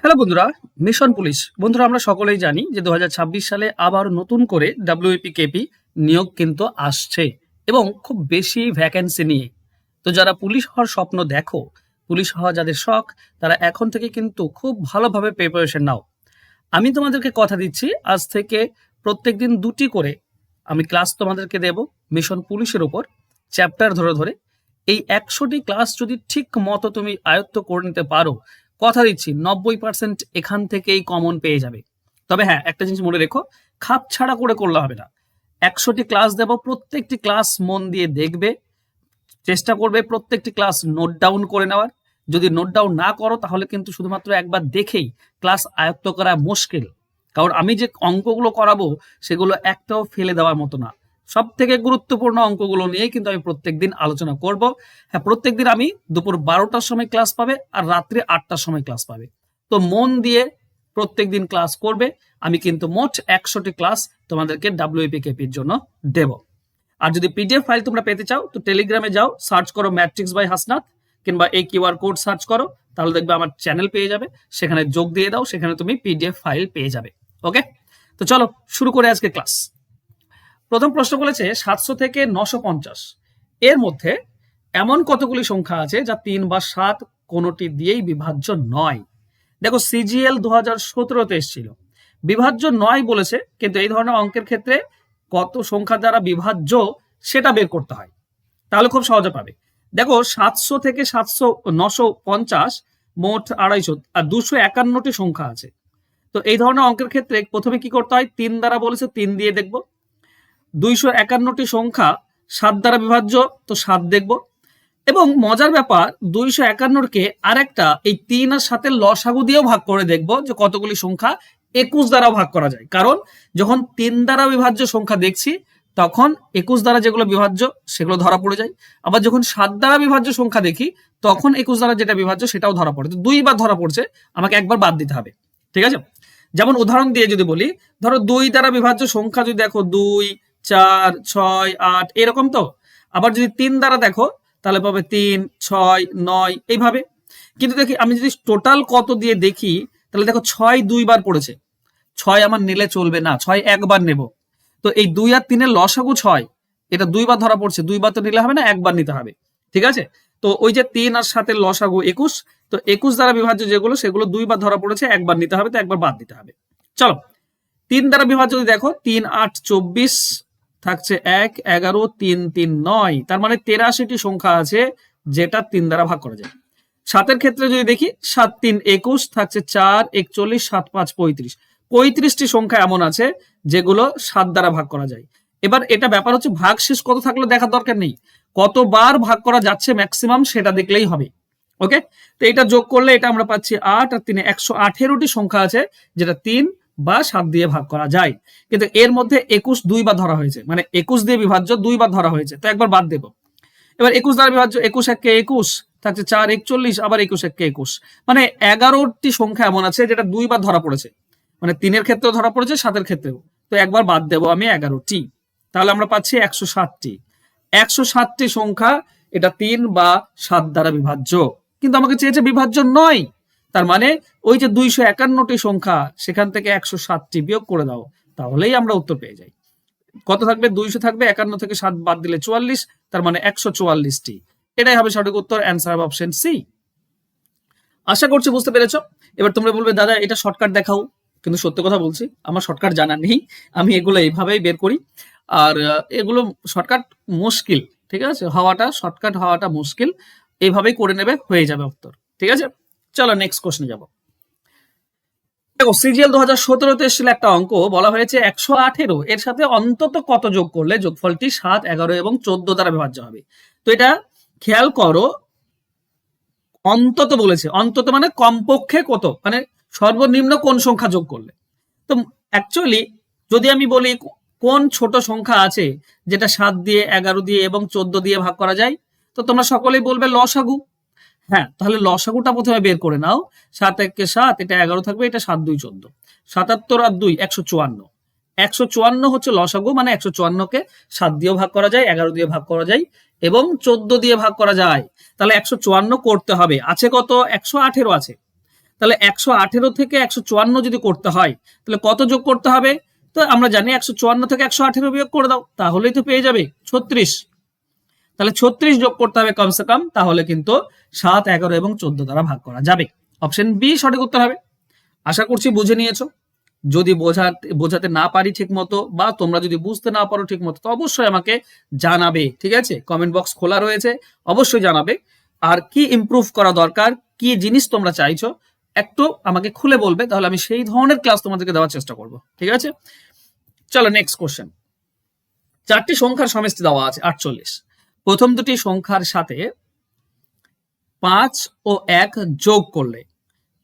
Hello বন্ধুরা, mission police বন্ধুরা আমরা সকলেই জানি যে 2026 সালে আবার নতুন করে ডাব্লিউপিকেপি নিয়োগ কিন্তু আসছে এবং খুব বেশি ভ্যাকেন্সি নিয়ে। তো যারা পুলিশ হওয়ার স্বপ্ন দেখো, পুলিশ হওয়া যাদের শখ, তারা এখন থেকে কিন্তু খুব ভালোভাবে প্রিপারেশন নাও। আমি তোমাদেরকে কথা দিচ্ছি, আজ থেকে প্রত্যেকদিন 2টি করে আমি ক্লাস তোমাদেরকে দেব মিশন পুলিশের উপর, চ্যাপ্টার ধরে ধরে। এই 100টি ক্লাস যদি ঠিক মতো তুমি আয়ত্ত করে নিতে পারো, কথা দিচ্ছি 90% এখান থেকেই কমন পেয়ে যাবে। তবে হ্যাঁ, একটা জিনিস মনে রেখো, খাপ ছাড়া করে করলে হবে না। 100টি ক্লাস দেব, প্রত্যেকটি ক্লাস মন দিয়ে দেখবে, চেষ্টা করবে প্রত্যেকটি ক্লাস নোট ডাউন করে নেওয়ার। যদি নোট ডাউন না করো তাহলে কিন্তু শুধুমাত্র একবার দেখেই ক্লাস আয়ত্ত করা মুশকিল। কারণ আমি যে অঙ্কগুলো করাবো সেগুলো একটাও ফেলে দেওয়ার মতো না। সব থেকে গুরুত্বপূর্ণ অঙ্কগুলো নিয়ে কিন্তু আমি প্রত্যেকদিন আলোচনা করব। হ্যাঁ, প্রত্যেকদিন আমি দুপুর 12টার সময় ক্লাস পাবে আর রাত্রে 8টার সময় ক্লাস পাবে। তো মন দিয়ে প্রত্যেকদিন ক্লাস করবে। আমি কিন্তু মোট 100টি ক্লাস তোমাদেরকে ডাব্লিউপিকেপির জন্য দেব। আর যদি পিডিএফ ফাইল তোমরা পেতে চাও তো টেলিগ্রামে যাও, সার্চ করো ম্যাট্রিক্স বাই হাসনাত, কিংবা এই কিউআর কোড সার্চ করো, তাহলে দেখবে আমার চ্যানেল পেয়ে যাবে, সেখানে যোগ দিয়ে দাও, সেখানে তুমি পিডিএফ ফাইল পেয়ে যাবে। ওকে, তো চলো শুরু করে আজকে ক্লাস। প্রথম প্রশ্ন বলেছে 700 থেকে 950 এর মধ্যে এমন কতগুলি সংখ্যা আছে যা 3 বা 7 কোনোটি দিয়েই বিভাজ্য নয়। দেখো, সিজিএল 2017-তে এসেছিল, বিভাজ্য নয় বলেছে, কিন্তু এই ধরনের অঙ্কের ক্ষেত্রে কত সংখ্যা দ্বারা বিভাজ্য সেটা বের করতে হয়, তাহলে খুব সহজে পাবে। দেখো, 700 থেকে 950 মোট 250 আর 251টি সংখ্যা আছে। তো এই ধরনের অঙ্কের ক্ষেত্রে প্রথমে কি করতে হয়, 3 দ্বারা বলেছে 3 দিয়ে দেখবো। 251টি সংখ্যা 7 দ্বারা বিভাজ্য, তো 7 দেখব। এবং মজার ব্যাপার, 251কে আরেকটা এই 3 আর 7-এর লসাগু দিয়েও ভাগ করে দেখব যে কতগুলি সংখ্যা 21 দ্বারাও ভাগ করা যায়। কারণ যখন 3 দ্বারা বিভাজ্য সংখ্যা দেখছি তখন 21 দ্বারা যেগুলো বিভাজ্য সেগুলো ধরা পড়ে যায়। আবার যখন 7 দ্বারা বিভাজ্য সংখ্যা দেখি তখন 21 দ্বারা যেটা বিভাজ্য সেটাও ধরা পড়ে। তো 2 বার ধরা পড়ছে, আমাকে একবার বাদ দিতে হবে। ঠিক আছে, যেমন উদাহরণ দিয়ে যদি বলি, ধরো 2 দ্বারা বিভাজ্য সংখ্যা যদি দেখো 2, 4, 6, 8 এরকম। তো আবার যদি 3 দ্বারা দেখো তাহলে পাবে 3, 6, 9 এইভাবে। কিন্তু দেখি আমি যদি টোটাল কত দিয়ে দেখি তাহলে দেখো 6 2 বার পড়েছে। 6 আমার নিলে চলবে না, 6 একবার নেব। তো এই 2 আর 3-এর লসাগু 6, এটা 2 বার ধরা পড়ছে, 2 বার তো নিলে হবে না, একবার নিতে হবে। ঠিক আছে, তো ওই যে 3 আর 7-এর লসাগু 21, তো 21 দ্বারা বিভাজ্য যেগুলো সেগুলো 2 বার ধরা পড়েছে, একবার নিতে হবে, তো একবার বাদ দিতে হবে। চলো, 3 দ্বারা বিভাজ্য যদি দেখো, 3 8 24 থাকছে 1, 11, 3 3 9, তার মানে 83টি সংখ্যা আছে যেটা 3 দ্বারা ভাগ করা যায়। 7-এর ক্ষেত্রে যদি দেখি, 7 3 21 থাকছে 4, 41, 7 5 35, 35টি সংখ্যা এমন আছে যেগুলো 7 দ্বারা ভাগ করা যায়। এবার এটা ব্যাপার হচ্ছে ভাগ শেষ কত থাকলে দেখার দরকার নেই, কতবার ভাগ করা যাচ্ছে ম্যাক্সিমাম সেটা দেখলেই হবে। ওকে, তো এটা যোগ করলে এটা আমরা পাচ্ছি 8 আর 3 118টি সংখ্যা আছে যেটা 3 বা 7 দিয়ে ভাগ করা যায়। কিন্তু এর মধ্যে 21 2 বার ধরা হয়েছে, মানে 21 দিয়ে বিভাজ্য 2 বার ধরা হয়েছে, তো একবার বাদ দেব। এবার 21 দ্বারা বিভাজ্য 21 1 21 থাকছে 4 41, আবার 21 1 21, মানে 11টি সংখ্যা এমন আছে যেটা 2 বার ধরা পড়েছে, মানে 3-এর ক্ষেত্রেও ধরা পড়েছে, 7-এর ক্ষেত্রেও। তো একবার বাদ দেব আমি 11টি, তাহলে আমরা পাচ্ছি 160টি। 160টি সংখ্যা এটা 3 বা 7 দ্বারা বিভাজ্য, কিন্তু আমাকে চেয়েছে বিভাজ্য নয়। তার মানে ওই যে 251টি সংখ্যা সেখান থেকে 160টি বিয়োগ করে দাও, তাহলেই আমরা উত্তর পেয়ে যাই। কত থাকবে, 200 থাকবে, 51 থেকে 7 বাদ দিলে 44, তার মানে 144টি। এটাই হবে সঠিক উত্তর, অ্যান্সার হবে অপশন সি। আশা করছি বুঝতে পেরেছো। এবার তোমরা বলবে দাদা এটা শর্টকাট দেখাও, কিন্তু সত্য কথা বলছি আমার শর্টকাট জানা নেই, আমি এগুলো এইভাবেই বের করি। আর এগুলো শর্টকাট মুশকিল, ঠিক আছে, শর্টকাট হওয়াটা মুশকিল, এইভাবেই করে নেবে, হয়ে যাবে উত্তর। ঠিক আছে, চলো নেক্সট কোশ্চেনে যাবো। দেখো, সিজিএল 2017-তে এসেছিল একটা অঙ্ক, বলা হয়েছে 118 এর সাথে অন্তত কত যোগ করলে যোগফলটি 7, 11 এবং 14 দ্বারা বিভাজ্য হবে। তো এটা খেয়াল করো, অন্তত বলেছে, অন্তত মানে কমপক্ষে কত, মানে সর্বনিম্ন কোন সংখ্যা যোগ করলে। তো অ্যাকচুয়ালি যদি আমি বলি কোন ছোট সংখ্যা আছে যেটা 7 দিয়ে, 11 দিয়ে এবং 14 দিয়ে ভাগ করা যায়, তো তোমরা সকলেই বলবে লসাগু। হ্যাঁ, তাহলে লসাগুটা প্রথমে বের করে নাও। 7 1 7, এটা 11 থাকবে, এটা 7 2 14, 77 আর 2 154। 154 হচ্ছে লসাগু, মানে 154কে 7 দিয়েও ভাগ করা যায়, 11 দিয়ে ভাগ করা যায় এবং 14 দিয়ে ভাগ করা যায়। তাহলে 154 করতে হবে, আছে কত, 118 আছে। তাহলে 118 থেকে 154 যদি করতে হয় তাহলে কত যোগ করতে হবে? তো আমরা জানি 154 থেকে 118 বিয়োগ করে দাও, তাহলেই তো পেয়ে যাবে 36। তাহলে 36 যোগ করতে হবে কমসে কম, তাহলে কিন্তু 7, 11 এবং 14 দ্বারা ভাগ করা যাবে। অপশন বি সঠিক উত্তর হবে। আশা করছি বুঝে নিয়েছো। যদি বোঝাতে না পারি ঠিক মতো, বা তোমরা যদি বুঝতে না পারো ঠিক মতো, তো অবশ্যই আমাকে জানাবে, ঠিক আছে? কমেন্ট বক্স খোলা রয়েছে, অবশ্যই জানাবে। আর কি ইমপ্রুভ করা দরকার, কি জিনিস তোমরা চাইছো, একটু আমাকে খুলে বলবে, তাহলে আমি সেই ধরনের ক্লাস তোমাদেরকে দেওয়ার চেষ্টা করব, ঠিক আছে? চলো নেক্সট কোশ্চেন। 4টি সংখ্যার সমষ্টি দেওয়া আছে 48। প্রথম দুটি সংখ্যার সাথে 5 ও 1 যোগ করলে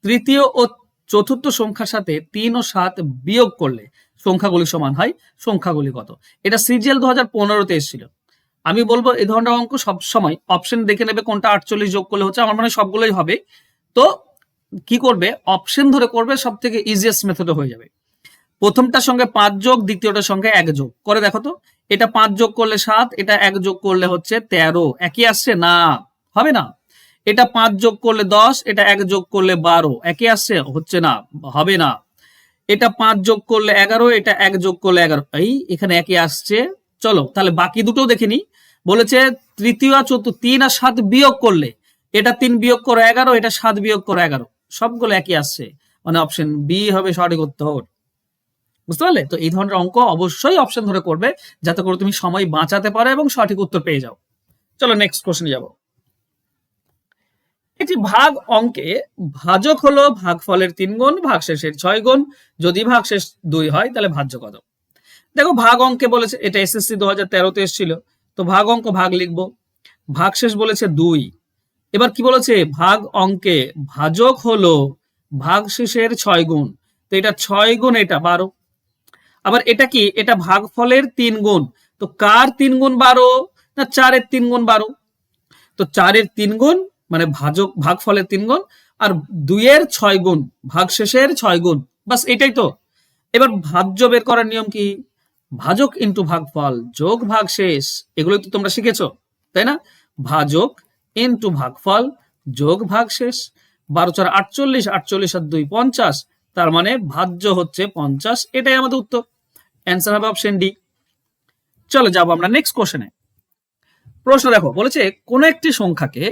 তৃতীয় ও চতুর্থ সংখ্যার সাথে 3 ও 7 বিয়োগ করলে সংখ্যাগুলি সমান হয়। সংখ্যাগুলি কত? এটা সিজিএল 2015-তে এসেছিল। আমি বলবো এই ধরনের অঙ্ক সবসময় অপশন দেখে নেবে কোনটা 48 যোগ করলে হচ্ছে, আমার মনে হয় সবগুলোই হবে। তো কি করবে, অপশন ধরে করবে, সব থেকে ইজিয়েস্ট মেথডে হয়ে যাবে। প্রথমটার সঙ্গে 5 যোগ, দ্বিতীয়টার সঙ্গে 1 যোগ করে দেখো তো। এটা 5 যোগ করলে 7, এটা 1 যোগ করলে হচ্ছে 13, একই আসছে না? হবে না। এটা 5 যোগ করলে 10, এটা 1 যোগ করলে 12, একই আসছে? হচ্ছে না, হবে না। এটা 5 যোগ করলে 11, এটা 1 যোগ করলে 11, এই এখানে একই আসছে। চলো তাহলে বাকি দুটো দেখে নি। বলেছে তৃতীয় আর চতুর্থ 3 আর 7 বিয়োগ করলে, এটা 3 বিয়োগ করো 11, এটা 7 বিয়োগ করো 11, সবগুলো একই আসছে, মানে অপশন বি হবে সঠিক উত্তর। বুঝতে পারলে? তো এই ধরনের অঙ্ক অবশ্যই অপশন ধরে করবে, যাতে করে তুমি সময় বাঁচাতে পারো এবং সঠিক উত্তর পেয়ে যাও। চলো নেক্সট কোশ্চেনে যাব। একটি ভাগ অঙ্কে ভাজক হলো ভাগফলের 3 গুণ, ভাগশেষের 6 গুণ। যদি ভাগশেষ 2 হয় তাহলে ভাজ্য কত? দেখো ভাগ অঙ্কে বলেছে, এটা এসএসসি 2013-তে এসেছিল, তো ভাগ অঙ্ক ভাগ লিখবো। ভাগশেষ বলেছে 2। এবার কি বলেছে, ভাগ অঙ্কে ভাজক হলো ভাগশেষের 6 গুণ। তো এটা 6 গুণ, এটা 12। আবার এটা কি, এটা ভাগফলের 3 গুণ। তো কার 3 গুণ 12? না 4-এর 3 গুণ 12। তো 4-এর 3 গুণ মানে ভাগফলের 3 গুণ, আর 2-এর 6 গুণ ভাগশেষের 6 গুণ, বাস এটাই তো। এবার ভাজ্য বের করার নিয়ম কি? ভাজক ইন্টু ভাগফল যোগ ভাগশেষ, এগুলো তো তোমরা শিখেছো, তাই না? ভাজক ইন্টু ভাগফল যোগ ভাগশেষ। 12 4 48, 48 আর 2 50, তার মানে ভাজ্য হচ্ছে 50। এটাই আমাদের উত্তর, অ্যান্সার হবে অপশন ডি। চলো যাবো আমরা নেক্সট কোশ্চেনে। প্রশ্ন দেখো, বলেছে কোন একটি সংখ্যাকে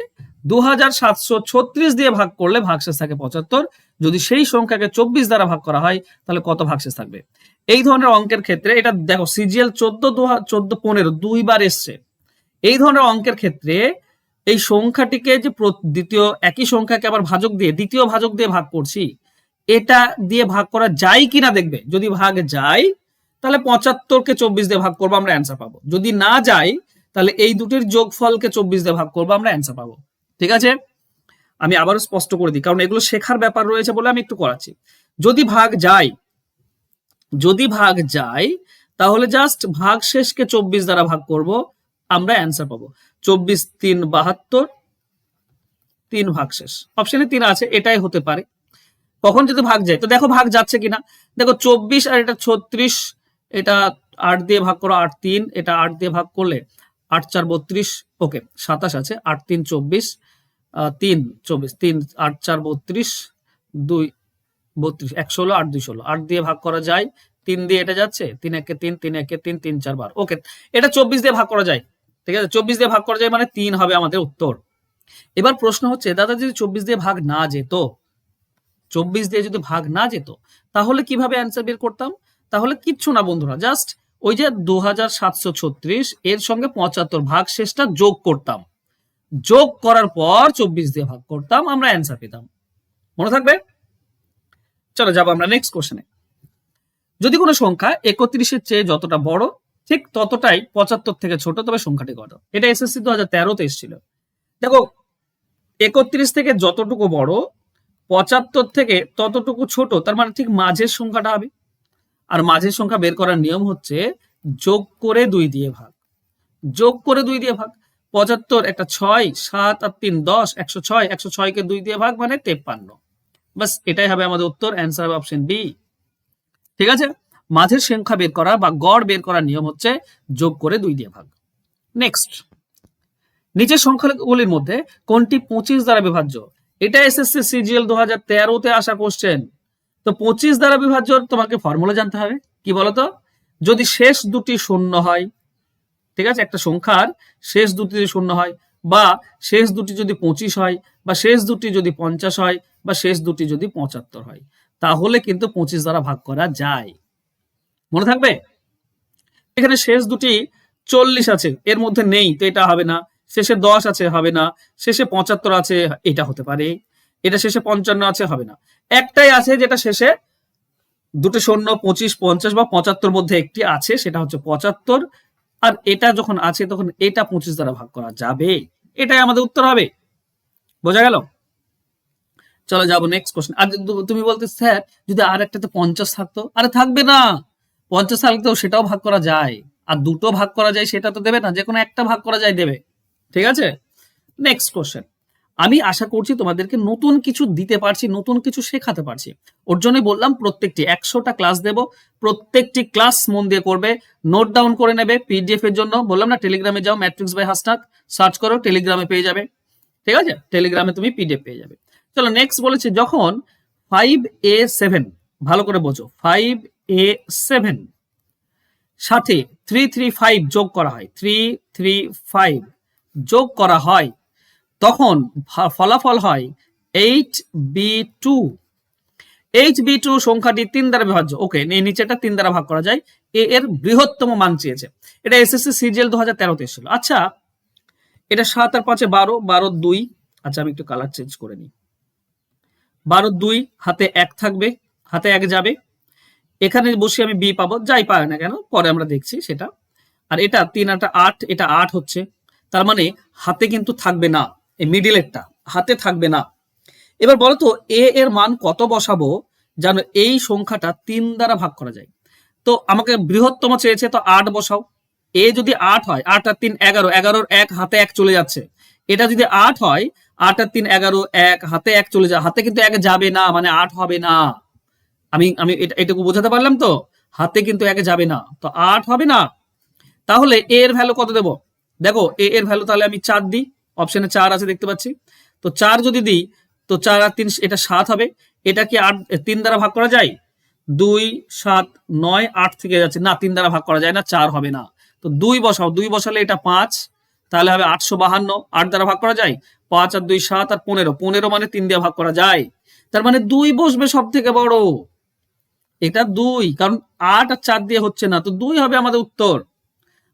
2736 দিয়ে ভাগ করলে ভাগশেষ থাকে 75। যদি সেই সংখ্যাকে 24 দ্বারা ভাগ করা হয় তাহলে কত ভাগশেষ থাকবে? এই ধরনের অঙ্কের ক্ষেত্রে, এটা দেখো সিজিএল 14-15 দুইবার এসছে। এই ধরনের অঙ্কের ক্ষেত্রে এই সংখ্যাটিকে যে দ্বিতীয় একই সংখ্যাকে আবার ভাজক দিয়ে, দ্বিতীয় ভাজক দিয়ে ভাগ করছি, এটা দিয়ে ভাগ করা যায় কিনা দেখবে। যদি ভাগ যায় তাহলে 75-কে 24 দিয়ে ভাগ করবো, আমরা অ্যান্সার পাবো। যদি না যায় তাহলে এই দুটির যোগফলকে 24 দিয়ে ভাগ করবো, আমরা অ্যান্সার পাবো। ঠিক আছে, আমি আবারও স্পষ্ট করে দিই, কারণ এগুলো শেখার ব্যাপার রয়েছে বলে আমি একটু করাচ্ছি। যদি ভাগ যায়, তাহলে জাস্ট ভাগ শেষকে 24 দ্বারা ভাগ করব, আমরা অ্যান্সার পাবো 24 3 72, 3 ভাগশেষ। অপশনে 3 আছে, এটাই হতে পারে। কখন যদি ভাগ যায়, তো দেখো ভাগ যাচ্ছে কিনা। দেখো 24 আর এটা 36, এটা 8 দিয়ে ভাগ করো, 8 3, এটা 8 দিয়ে ভাগ করলে 8 4 32, ওকে 27 আছে, 8 3 24, 3 24, 3 8 4 32, 2 32, 1 16, 8 2 16, 8 দিয়ে ভাগ করা যায়, 3 দিয়ে এটা যাচ্ছে, 3 1 3, 3 1 3, 3 4 12, ওকে এটা 24 দিয়ে ভাগ করা যায়। ঠিক আছে, 24 দিয়ে ভাগ করা যায় মানে 3 হবে আমাদের উত্তর। এবার প্রশ্ন হচ্ছে, দাদা যদি 24 দিয়ে ভাগ না যেত, 24 দিয়ে যদি ভাগ না যেত, তাহলে কিভাবে অ্যান্সার বের করতাম? তাহলে কিচ্ছু না বন্ধুরা, জাস্ট ওই যে 2736 এর সঙ্গে 75 ভাগ শেষটা যোগ করতাম, যোগ করার পর 24 দিয়ে ভাগ করতাম, আমরা অ্যান্সার পেতাম। মনে থাকবে? চলো যাবো আমরা নেক্সট কোশ্চেনে। যদি কোনো সংখ্যা 31-এর চেয়ে যতটা বড় ঠিক ততটাই 75 থেকে ছোট, তবে সংখ্যাটি কত? এটা এসএসসি 2013-তে এসেছিল। দেখো 31 থেকে যতটুকু বড়, 75 থেকে ততটুকু ছোট, তার মানে ঠিক মাঝের সংখ্যাটা হবে। আর মাঝের সংখ্যা বের করার নিয়ম হচ্ছে যোগ করে 2 দিয়ে ভাগ, যোগ করে 2 দিয়ে ভাগ। 75 একটা 6, 7 আর 3 10, 106, 106কে 2 দিয়ে ভাগ মানে 53। বাস এটাই হবে আমাদের উত্তর, অ্যান্সার হবে অপশন বি। ঠিক আছে, মাঝের সংখ্যা বের করা বা গড় বের করার নিয়ম হচ্ছে যোগ করে 2 দিয়ে ভাগ। নেক্সট, নিচের সংখ্যাগুলির মধ্যে কোনটি 25 দ্বারা বিভাজ্য? এটা এসএসসি সিজিএল 2013-তে আসা কোশ্চেন। তো 25 দ্বারা বিভাজ্য তোমাকে ফর্মুলা জানতে হবে। কি বলতো? যদি শেষ দুটি শূন্য হয়, ঠিক আছে, একটা সংখ্যার শেষ দুটি যদি শূন্য হয়, বা শেষ দুটি যদি 25 হয়, বা শেষ দুটি যদি 50 হয়, বা শেষ দুটি যদি 75 হয়, তাহলে কিন্তু 25 দ্বারা ভাগ করা যায়। মনে থাকবে? এখানে শেষ দুটি 40 আছে, এর মধ্যে নেই, তো এটা হবে না। শেষে 10 আছে, হবে না। শেষে 75 আছে, এটা হতে পারে। এটা শেষে 55 আছে, হবে না। একটাই আছে যেটা শেষে দুটো শূন্য, 25, 50 বা 75 মধ্যে একটি আছে, সেটা হচ্ছে 75। আর এটা যখন আছে তখন এটা 25 দ্বারা ভাগ করা যাবে। এটাই আমাদের উত্তর হবে। বোঝা গেল? চলো যাবো নেক্সট কোশ্চেন। আর তুমি বলতে স্যার যদি আর একটাতে 50 থাকতো, আরে থাকবে না। 50 থাকলেও সেটাও ভাগ করা যায়, আর দুটো ভাগ করা যায় সেটা তো দেবে না, যে কোনো একটা ভাগ করা যায় দেবে। ঠিক আছে, নেক্সট কোশ্চেন। আমি আশা করছি তোমাদেরকে নতুন কিছু দিতে পারছি, নতুন কিছু শেখাতে পারছি। ওর জন্যই বললাম প্রত্যেকটি 100টা ক্লাস দেব, প্রত্যেকটি ক্লাস মন দিয়ে করবে, নোট ডাউন করে নেবে। পিডিএফ এর জন্য বললাম না, টেলিগ্রামে যাও, ম্যাট্রিক্স বাই হাসনাত সার্চ করো, টেলিগ্রামে পেয়ে যাবে। ঠিক আছে, টেলিগ্রামে তুমি পিডিএফ পেয়ে যাবে। চলো নেক্সট বলেছে, যখন 5a7, ভালো করে বোঝো, 5a7 সাথে 335 যোগ করা হয়, 335 যোগ করা হয়, তখন ফলাফল হয় 8b2। HB2 সংখ্যাটি 3 দ্বারা বিভাজ্য। ওকে, নিচেটা 3 দ্বারা ভাগ করা যায়। এ এর বৃহত্তম মান চেয়েছে। এটা এসএসসি সিজিএল 2013-তে এসেছিল। আচ্ছা, এটা 7 আর 5 12, 12 2। আচ্ছা, আমি একটু কালার চেঞ্জ করে নিই। 12 2, হাতে 1 থাকবে, হাতে 1 যাবে। এখানে বসে আমি বি পাবো, যাই পায় না কেন পরে আমরা দেখছি সেটা। আর এটা 3 আর 8, এটা 8 হচ্ছে। তার মানে হাতে কিন্তু থাকবে না, এই মিডিলেরটা হাতে থাকবে না। এবার বলো তো এ এর মান কত বসাবো জানো এই সংখ্যাটা 3 দ্বারা ভাগ করা যায়। তো আমাকে বৃহত্তম চেয়েছে, তো 8 বসাও। এ যদি 8 হয়, 8 আর 3 11, 11-র 1 হাতে 1 চলে যাচ্ছে। এটা যদি 8 হয়, 8 আর 3 11, 1 হাতে 1 চলে যায়, হাতে কিন্তু 1 যাবে না, মানে 8 হবে না। আমি আমি এটুকু বোঝাতে পারলাম তো? হাতে কিন্তু 1 যাবে না, তো 8 হবে না। তাহলে এ এর ভ্যালু কত দেব? দেখো এ এর ভ্যালু তাহলে আমি 4 দিই, অপশনে 4 আছে দেখতে পাচ্ছি। তো 4 যদি দিই, তো 4 আর 3 এটা 7 হবে। এটা কি 8 3 দ্বারা ভাগ করা যায়? 2 7 9 8 থেকে যাচ্ছে না, 3 দ্বারা ভাগ করা যায় না, 4 হবে না। তো 2 বসাও, 2 বসালে এটা 5, তাহলে হবে 852। 8 দ্বারা ভাগ করা যায়? 5 আর 2 7 আর 15, 15 মানে 3 দিয়ে ভাগ করা যায়। তার মানে 2 বসবে সব থেকে বড়। এটা 2, কারণ 8 আর 4 দিয়ে হচ্ছে না, তো 2 হবে আমাদের উত্তর।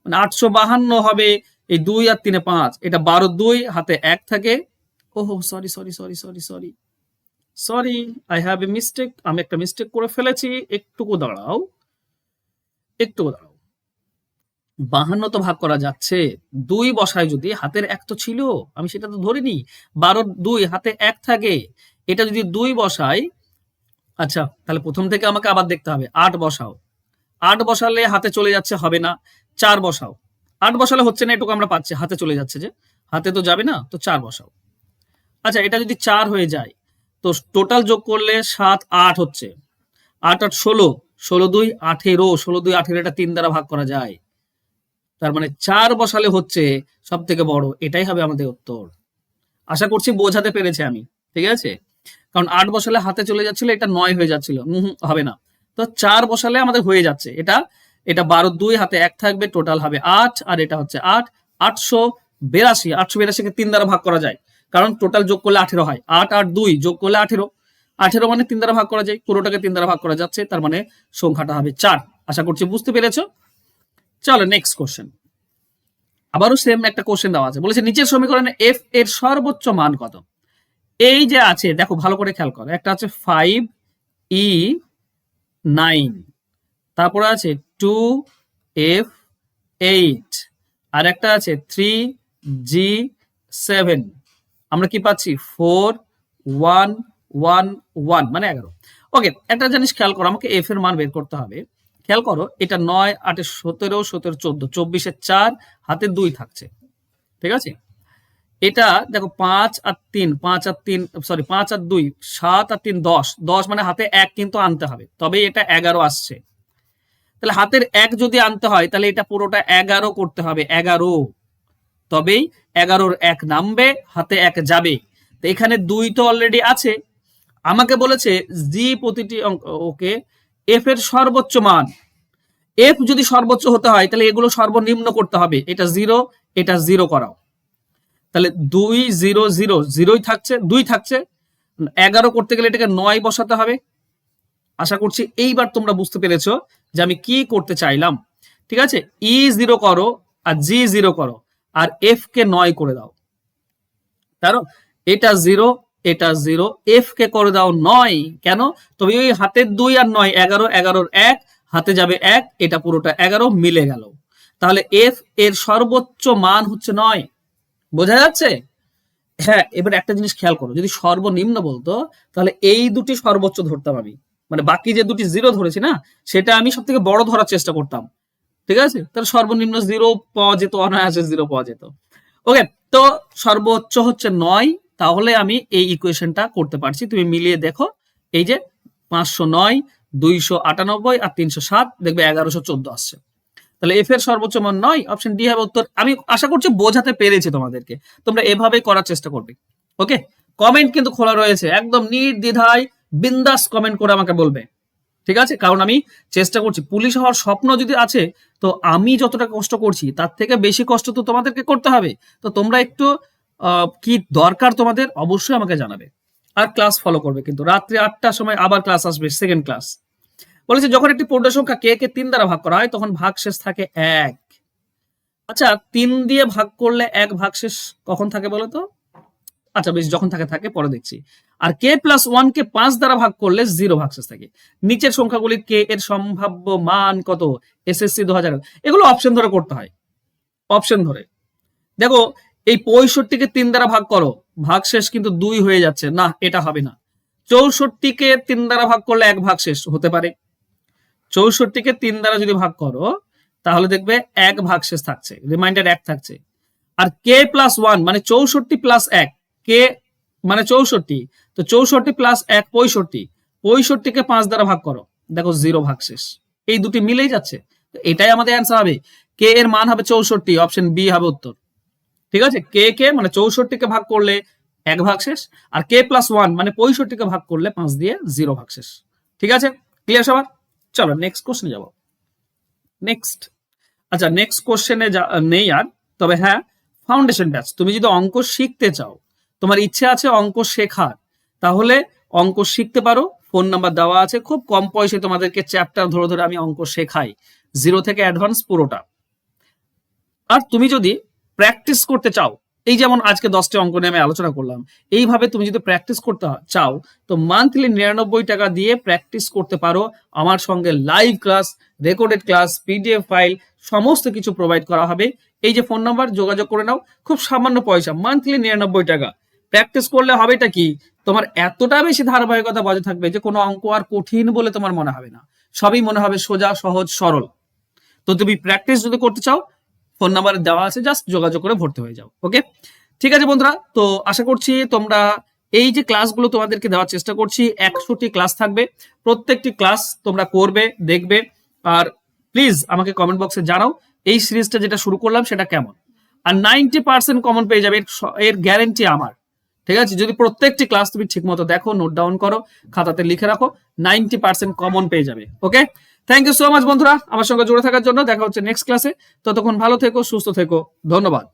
মানে 852 হবে। এই 2 আর 3 5, এটা 12 2, হাতে 1 থাকে। ওহো, sorry sorry sorry sorry sorry sorry, I have a mistake. আমি একটা মিস্টেক করে ফেলেছি, একটুকু দাঁড়াও, একটুকু দাঁড়াও। 52 তো ভাগ করা যাচ্ছে, 2 বসায় যদি, হাতের 1 তো ছিল, আমি সেটা তো ধরিনি। 12 2, হাতে 1 থাকে। এটা যদি 2 বসাই, আচ্ছা তাহলে প্রথম থেকে আমাকে আবার দেখতে হবে। 8 বসাও, 8 বসালে হাতে চলে যাচ্ছে, হবে না। 4 বসাও, 8 বসালে হচ্ছে না, এটুকু আমরা পাচ্ছি, হাতে চলে যাচ্ছে যে, হাতে তো যাবে না, তো 4 বসাও। আচ্ছা, এটা যদি 4 হয়ে যায়, তো টোটাল যোগ করলে 7 8 হচ্ছে। 8 8 16, 16 2 18, 16 2 18, এটা 3 দ্বারা ভাগ করা যায়। তার মানে 4 বসালে হচ্ছে সব থেকে বড়, এটাই হবে আমাদের উত্তর। আশা করছি বোঝাতে পেরেছি আমি, ঠিক আছে? কারণ 8 বসালে হাতে চলে যাচ্ছিল, এটা 9 হয়ে যাচ্ছিল, হবে না। তো 4 বসালে আমাদের হয়ে যাচ্ছে, এটা এটা 12 2, হাতে 1 থাকবে, টোটাল হবে 8, আর এটা হচ্ছে 8 882। 882-কে 3 দ্বারা ভাগ করা যায়, কারণ টোটাল যোগ করলে 18 হয়। 8 আর 2 যোগ করলে 18, 18 মানে 3 দ্বারা ভাগ করা যায়, পুরোটাকে 3 দ্বারা ভাগ করা যাচ্ছে, তার মানে সংখ্যাটা হবে 4। আশা করছি বুঝতে পেরেছো। চলো নেক্সট কোশ্চেন। আবারও সেম একটা কোশ্চেন দেওয়া আছে, বলেছে নিচের সমীকরণে এফ এর সর্বোচ্চ মান কত? এই যে আছে, দেখো ভালো করে খেয়াল করো, একটা আছে 5E9, তারপরে আছে 2F8, আর একটা আছে 3G7। আমরা কি পাচ্ছি? 4111, মানে 11। ওকে, একটা জিনিস খেয়াল করো, আমাকে এফ এর মান বের করতে হবে। খেয়াল করো, এটা 9 8 17 17 14, 24-এর 4, হাতে 2 থাকছে, ঠিক আছে? এটা দেখো 5 আর 3, 5 আর 3 সরি 5 আর 2 7 আর 3 10, 10 মানে হাতে 1 কিন্তু আনতে হবে, তবেই এটা 11 আসছে। তাহলে হাতের 1 যদি আনতে হয়, তাহলে এটা পুরোটা 11 করতে হবে, 11, তবেই 11-র 1 নামবে, হাতে 1 যাবে। তো এখানে 2 তো অলরেডি আছে। আমাকে বলেছে জি প্রতিটি অঙ্ক, ওকে, এফ এর সর্বোচ্চ মান, এফ যদি সর্বোচ্চ হতে হয় তাহলে এগুলো সর্বনিম্ন করতে হবে। এটা 0, এটা 0 করাও, তাহলে 2 0 0 0ই থাকছে, 2 থাকছে। 11 করতে গেলে এটাকে 9 বসাতে হবে। আশা করছি এইবার তোমরা বুঝতে পেরেছো যে আমি কি করতে চাইলাম। ঠিক আছে, ই 0 করো আর জি 0 করো আর এফ কে 9 করে দাও। কারণ এটা 0, এটা 0, এফ কে করে দাও 9। কেন? তবে ওই হাতের 2 আর 9 11, 11 1 হাতে যাবে 1, এটা পুরোটা 11 মিলে গেল। তাহলে এফ এর সর্বোচ্চ মান হচ্ছে 9। বোঝা যাচ্ছে? হ্যাঁ, এবার একটা জিনিস খেয়াল করো, যদি সর্বনিম্ন বলতো তাহলে এই দুটি সর্বোচ্চ ধরতাম আমি, মানে বাকি যে দুটি 0 ধরেছি না সেটা আমি সব থেকে বড় ধরার চেষ্টা করতাম। ঠিক আছে, তাহলে সর্বনিম্ন 0 পাওয়া যেত, অনায়াসে 0 পাওয়া যেত। ওকে, তো সর্বোচ্চ হচ্ছে 9, তাহলে আমি এই ইকুয়েশনটা করতে পারছি। তুমি মিলিয়ে দেখো, এই যে 509, 298 আর 307, দেখবে 1114 আসছে। তাহলে এফ এর সর্বোচ্চ মান 9, অপশন ডি হবে উত্তর। আমি আশা করছি বোঝাতে পেরেছি তোমাদেরকে, তোমরা এভাবেই করার চেষ্টা করবে। ওকে, কমেন্ট কিন্তু খোলা রয়েছে, একদম নির্দ্বিধায় বিন্দাস কমেন্ট করে আমাকে বলবে। ঠিক আছে, কারণ আমি চেষ্টা করছি, পুলিশ হওয়ার স্বপ্ন যদি আছে তো আমি যতটা কষ্ট করছি তার থেকে বেশি কষ্ট তো তোমাদেরকে করতে হবে। তো তোমরা একটু কি দরকার তোমাদের অবশ্যই আমাকে জানাবে। আর ক্লাস ফলো করবে, কিন্তু রাত্রি 8টার সময় আবার ক্লাস আসবে, সেকেন্ড ক্লাস। বলেছে যখন একটি পূর্ণ সংখ্যা কে কে 3 দ্বারা ভাগ করা হয় তখন ভাগশেষ থাকে 1। আচ্ছা, 3 দিয়ে ভাগ করলে 1 ভাগশেষ কখন থাকে বলো তো? আচ্ছা বেশ, যখন থাকে পরে দেখছি। আর কে প্লাস 1 কে 5 দ্বারা ভাগ করলে 0 ভাগশেষ থাকে। নিচের সংখ্যাগুলি কে এর সম্ভাব্য মান কত? এসএসসি 2000। এগুলো অপশন ধরে করতে হয়, অপশন ধরে। দেখো, এই 65 কে 3 দ্বারা ভাগ করো, ভাগশেষ কিন্তু 2 হয়ে যাচ্ছে, না এটা হবে না। 64 কে 3 দ্বারা ভাগ করলে 1 ভাগশেষ হতে পারে। 64 কে 3 দ্বারা যদি ভাগ করো তাহলে দেখবে 1 ভাগশেষ থাকছে, রিমাইন্ডার 1 থাকছে। আর কে প্লাস 1 মানে 64 প্লাস 1, কে মানে 64, তো 64 প্লাস 1 65, 65 কে 5 দ্বারা ভাগ করো, দেখো 0 ভাগশেষ। এই দুটি মিলেই যাচ্ছে, তো এটাই আমাদের অ্যান্সার হবে। কে এর মান হবে 64, অপশন বি হবে উত্তর। ঠিক আছে, কে কে মানে 64 কে ভাগ করলে 1 ভাগশেষ, আর কে প্লাস 1 মানে 65 কে ভাগ করলে 5 দিয়ে 0 ভাগশেষ। ঠিক আছে, ক্লিয়ার সবার? চলো নেক্সট কোশ্চেনে যাব। নেক্সট, আচ্ছা নেক্সট কোশ্চেনে নেই আর, তবে হ্যাঁ, ফাউন্ডেশন ব্যাচ। তুমি যদি অঙ্ক শিখতে চাও, তোমার ইচ্ছে আছে অঙ্ক শেখার, তাহলে অঙ্ক শিখতে পারো। ফোন নাম্বার দেওয়া আছে, খুব কম পয়সায় তোমাদেরকে চ্যাপ্টার ধরে ধরে আমি অঙ্ক শেখাই, 0 থেকে অ্যাডভান্স পুরোটা। আর তুমি যদি প্র্যাকটিস করতে চাও, এই যেমন আজকে 10টি অঙ্ক নিয়ে আমি আলোচনা করলাম, এইভাবে তুমি যদি প্র্যাকটিস করতে চাও তো মান্থলি 99 টাকা দিয়ে প্র্যাকটিস করতে পারো। আমার সঙ্গে live class, recorded class, PDF file সমস্ত কিছু প্রোভাইড করা হবে। এই যে ফোন নাম্বার, যোগাযোগ করে নাও, খুব সামান্য পয়সা, মান্থলি 99 টাকা। প্র্যাকটিস করলে হবেটা কি, তোমার এতটা বেশি ধারাবাহিকতা বজায় থাকবে যে কোনো অঙ্ক আর কঠিন বলে তোমার মনে হবে না, সবই মনে হবে সোজা, সহজ, সরল। তো তুমি প্র্যাকটিস যদি করতে চাও, ফোন নাম্বার দেওয়া আছে, জাস্ট যোগাযোগ করে ভর্তি হয়ে যাও। ওকে, ঠিক আছে বন্ধুরা, তো আশা করছি তোমরা এই যে ক্লাসগুলো তোমাদেরকে দেওয়ার চেষ্টা করছি, 100টি ক্লাস থাকবে, প্রত্যেকটি ক্লাস তোমরা করবে, দেখবে। আর প্লিজ আমাকে কমেন্ট বক্সে জানাও এই সিরিজটা যেটা শুরু করলাম সেটা কেমন। আর 90% কমন পেয়ে যাবে, এর গ্যারেন্টি আমার। ঠিক আছে, যদি প্রত্যেকটি ক্লাস তুমি ঠিক মতো দেখো, নোট ডাউন করো, খাতাতে লিখে রাখো, 90% কমন পেয়ে যাবে। ওকে, থ্যাংক ইউ সো মাচ বন্ধুরা আমার সঙ্গে জুড়ে থাকার জন্য। দেখা হচ্ছে নেক্সট ক্লাসে, ততক্ষণ ভালো থেকো, সুস্থ থেকো, ধন্যবাদ।